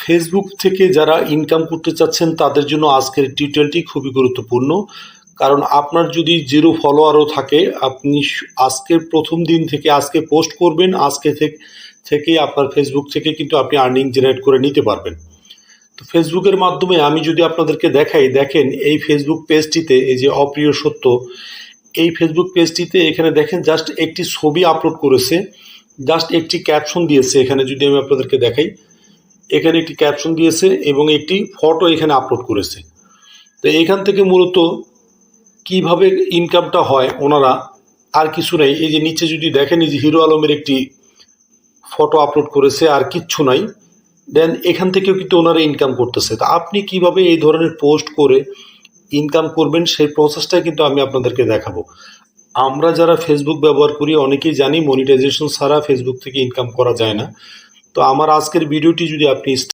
Facebook থেকে যারা income করতে চাচ্ছেন তাদের জন্য আজকের টিউটোরিয়ালটি খুবই গুরুত্বপূর্ণ। কারণ আপনার যদি 0 ফলোয়ারও থাকে, আপনি আজকের প্রথম দিন থেকে আজকে পোস্ট করবেন, আজকে থেকেই আপনার ফেসবুক থেকে কিন্তু আপনি আর্নিং জেনারেট করে নিতে পারবেন। তো ফেসবুকের মাধ্যমে আমি যদি আপনাদেরকে দেখাই, দেখেন এই ফেসবুক পেজটিতে, এই যে অপ্রিয় সত্য, এই ফেসবুক পেজটিতে এখানে দেখেন জাস্ট একটি ছবি আপলোড করেছে, জাস্ট একটি ক্যাপশন দিয়েছে। এখানে যদি আমি আপনাদেরকে দেখাই, এখানে একটি ক্যাপশন দিয়েছে এবং একটি ফটো এখানে আপলোড করেছে। তো এখান থেকে মূলত কিভাবে ইনকামটা হয় ওনারা, আর কিছু নাই। এই যে নিচে যদি দেখেন, এই যে হিরো আলমের একটি ফটো আপলোড করেছে, আর কিচ্ছু নাই। দেন এখান থেকেও কিন্তু ওনারা ইনকাম করতেছে। তো আপনি কিভাবে এই ধরনের পোস্ট করে ইনকাম করবেন সেই প্রসেসটাই কিন্তু আমি আপনাদেরকে দেখাবো। আমরা যারা ফেসবুক ব্যবহার করি অনেকেই জানি মনিটাইজেশন ছাড়া ফেসবুক থেকে ইনকাম করা যায় না। তো আমার আজকের ভিডিওটি যদি আপনি